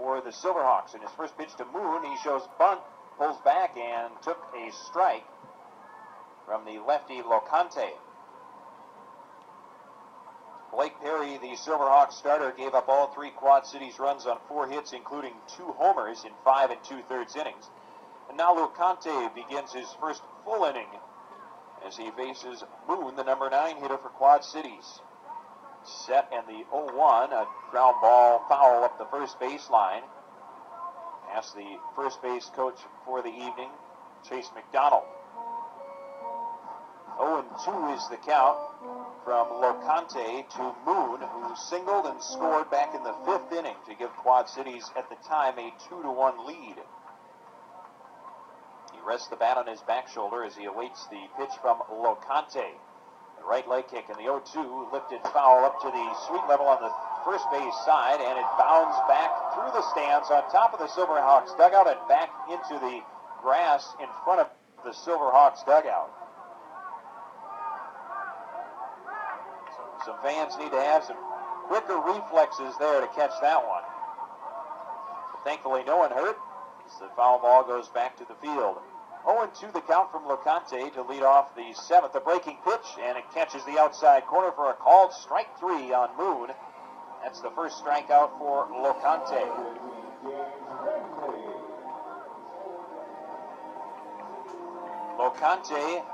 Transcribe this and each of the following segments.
for the Silverhawks. In his first pitch to Moon, he shows bunt, pulls back, and took a strike from the lefty Locante. Blake Perry, the Silverhawks starter, gave up all 3 Quad Cities runs on 4 hits, including 2 homers in 5 2/3 innings. And now Locante begins his first full inning as he faces Moon, the number 9 hitter for Quad Cities. Set and the 0-1, a ground ball foul up the first baseline. Asked the first base coach for the evening, Chase McDonald. 0-2 is the count from Locante to Moon, who singled and scored back in the 5th inning to give Quad Cities at the time a 2-1 lead. He rests the bat on his back shoulder as he awaits the pitch from Locante. The right leg kick in the 0-2, lifted foul up to the sweet level on the first base side, and it bounds back through the stands on top of the Silverhawks dugout and back into the grass in front of the Silverhawks dugout. Some fans need to have some quicker reflexes there to catch that one. But thankfully, no one hurt as the foul ball goes back to the field. 0-2 the count from Locante to lead off the 7th. A breaking pitch, and it catches the outside corner for a called strike 3 on Moon. That's the first strikeout for Locante. Locante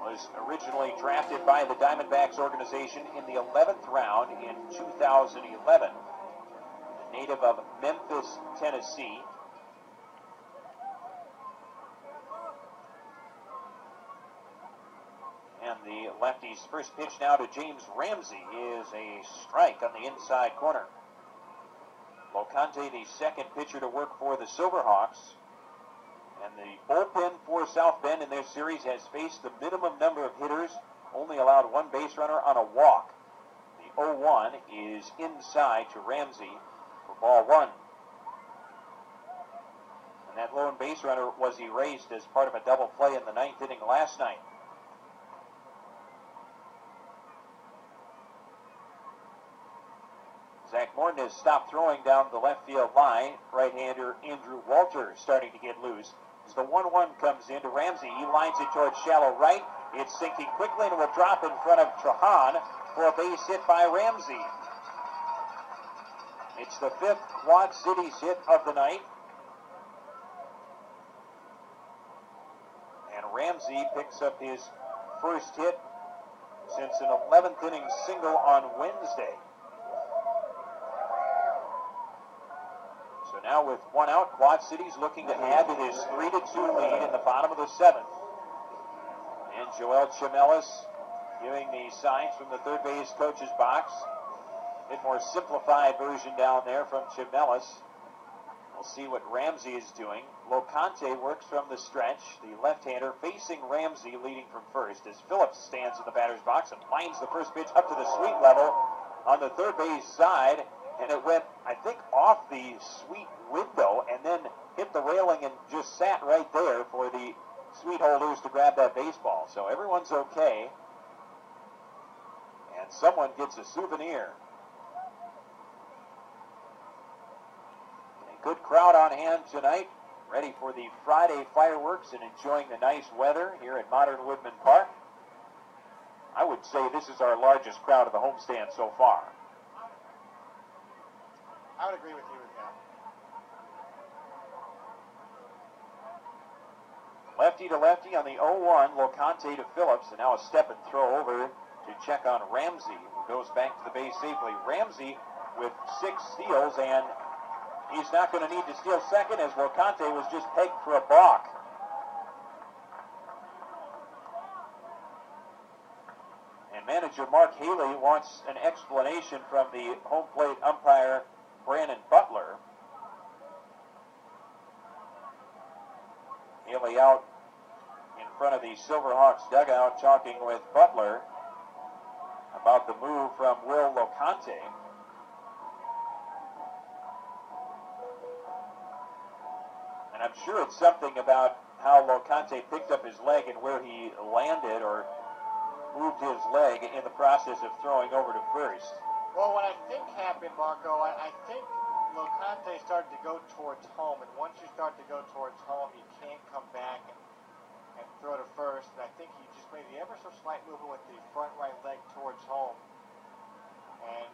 was originally drafted by the Diamondbacks organization in the 11th round in 2011. A native of Memphis, Tennessee. And the lefty's first pitch now to James Ramsey is a strike on the inside corner. Locante, the second pitcher to work for the Silverhawks. And the bullpen for South Bend in their series has faced the minimum number of hitters, only allowed 1 base runner on a walk. The 0-1 is inside to Ramsey for ball 1. And that lone base runner was erased as part of a double play in the 9th inning last night. Zach Morton has stopped throwing down the left field line. Right-hander Andrew Walter starting to get loose. As the 1-1 comes into Ramsey, he lines it towards shallow right. It's sinking quickly and will drop in front of Trahan for a base hit by Ramsey. It's the 5th Quad Cities hit of the night. And Ramsey picks up his first hit since an 11th inning single on Wednesday. So now with 1 out, Quad Cities looking to add to this 3-2 lead in the bottom of the 7th. And Joel Chimelis giving the signs from the third base coach's box. A bit more simplified version down there from Chimelis. We'll see what Ramsey is doing. Locante works from the stretch. The left-hander facing Ramsey leading from first as Phillips stands in the batter's box and lines the first pitch up to the sweet level on the third base side. And it went, I think, off the sweet window and then hit the railing and just sat right there for the sweet holders to grab that baseball. So everyone's okay. And someone gets a souvenir. A good crowd on hand tonight, ready for the Friday fireworks and enjoying the nice weather here at Modern Woodman Park. I would say this is our largest crowd of the homestand so far. I would agree with you with that. Lefty to lefty on the 0-1, Locante to Phillips, and now a step and throw over to check on Ramsey, who goes back to the base safely. Ramsey with 6 steals, and he's not going to need to steal second as Locante was just pegged for a balk. And manager Mark Haley wants an explanation from the home plate umpire Brandon Butler. Haley out in front of the Silverhawks dugout talking with Butler about the move from Will Locante. And I'm sure it's something about how Locante picked up his leg and where he landed or moved his leg in the process of throwing over to first. Well, what I think happened, Marco, I think Locante started to go towards home, and once you start to go towards home, you can't come back and throw to first. And I think he just made the ever so slight movement with the front right leg towards home, and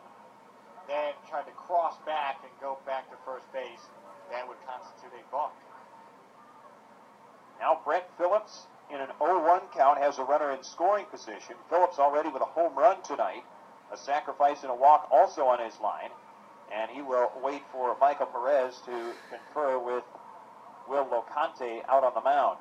then tried to cross back and go back to first base. That would constitute a balk. Now Brett Phillips in an 0-1 count has a runner in scoring position. Phillips already with a home run tonight. A sacrifice and a walk also on his line. And he will wait for Michael Perez to confer with Will Locante out on the mound.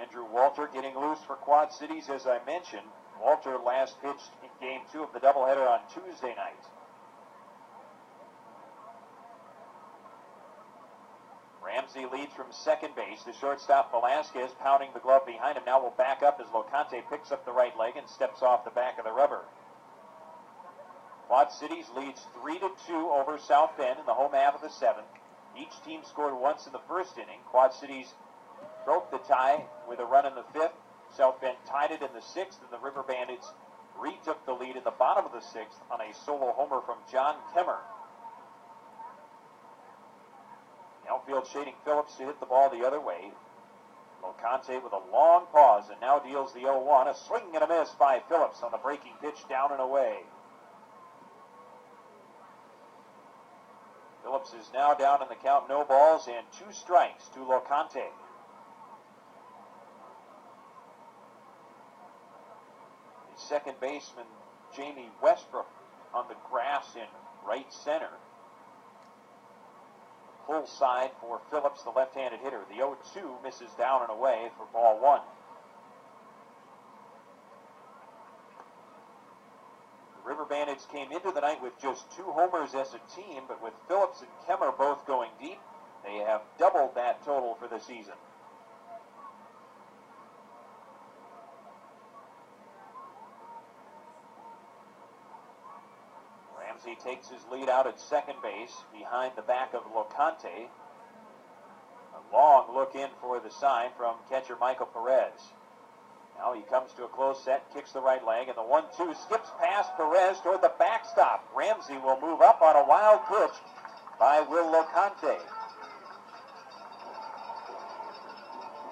Andrew Walter getting loose for Quad Cities, as I mentioned. Walter last pitched in Game 2 of the doubleheader on Tuesday night. Ramsey leads from second base. The shortstop Velasquez pounding the glove behind him. Now will back up as Locante picks up the right leg and steps off the back of the rubber. Quad Cities leads 3-2 over South Bend in the home half of the seventh. Each team scored once in the first inning. Quad Cities broke the tie with a run in the fifth. South Bend tied it in the sixth, and the River Bandits retook the lead in the bottom of the sixth on a solo homer from John Kemmer. Outfield shading Phillips to hit the ball the other way. Locante with a long pause and now deals the 0-1. A swing and a miss by Phillips on the breaking pitch down and away. Phillips is now down in the count, no balls and 2 strikes to Locante. The second baseman, Jamie Westbrook, on the grass in right center. Full side for Phillips, the left-handed hitter. The 0-2 misses down and away for ball 1. The River Bandits came into the night with just 2 homers as a team, but with Phillips and Kemmer both going deep, they have doubled that total for the season. Ramsey takes his lead out at second base behind the back of Locante. A long look in for the sign from catcher Michael Perez. Now he comes to a close set, kicks the right leg, and the 1-2 skips past Perez toward the backstop. Ramsey will move up on a wild pitch by Will Locante.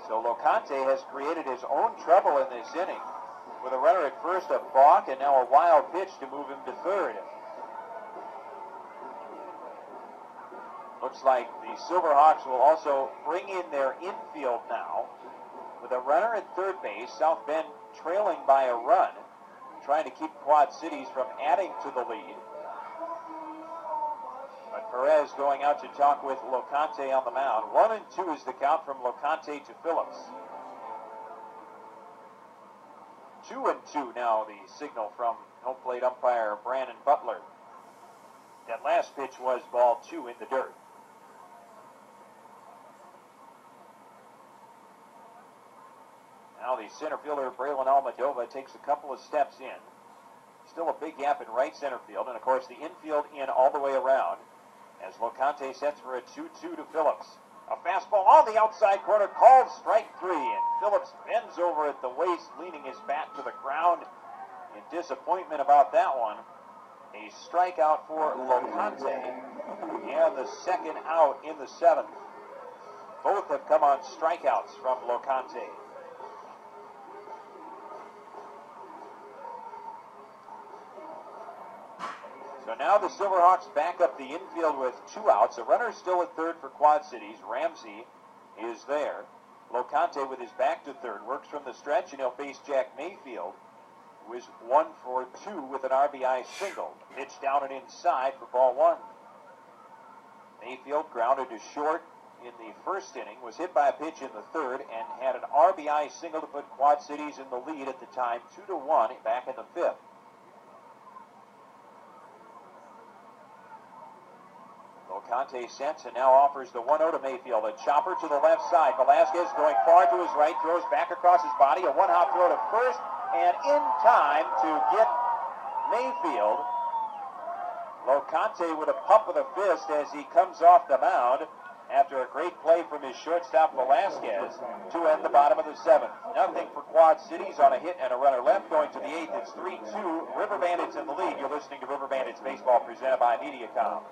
So Locante has created his own trouble in this inning with a runner at first, a balk, and now a wild pitch to move him to third. Looks like the Silverhawks will also bring in their infield now. With a runner at third base, South Bend trailing by a run, trying to keep Quad Cities from adding to the lead. But Perez going out to talk with Locante on the mound. 1-2 is the count from Locante to Phillips. 2-2 now, the signal from home plate umpire Brandon Butler. That last pitch was ball 2 in the dirt. Now the center fielder, Braylon Almodovar, takes a couple of steps in. Still a big gap in right center field, and of course the infield in all the way around as Locante sets for a 2-2 to Phillips. A fastball on the outside corner, called strike 3, and Phillips bends over at the waist, leaning his bat to the ground in disappointment about that one. A strikeout for Locante, and the second out in the seventh. Both have come on strikeouts from Locante. So now the Silverhawks back up the infield with 2 outs. A runner still at third for Quad Cities. Ramsey is there. Locante with his back to third works from the stretch, and he'll face Jack Mayfield, who is 1 for 2 with an RBI single. Pitch down and inside for ball 1. Mayfield grounded to short in the first inning, was hit by a pitch in the third, and had an RBI single to put Quad Cities in the lead at the time, 2-1 back in the fifth. Locante sets and now offers the 1-0 to Mayfield. A chopper to the left side. Velasquez going far to his right, throws back across his body. A one-hop throw to first, and in time to get Mayfield. Locante with a pump of the fist as he comes off the mound. after a great play from his shortstop Velasquez to end the bottom of the 7th. Nothing for Quad Cities on a hit and a runner left. Going to the 8th, it's 3-2. River Bandits in the lead. You're listening to River Bandits Baseball presented by Mediacom.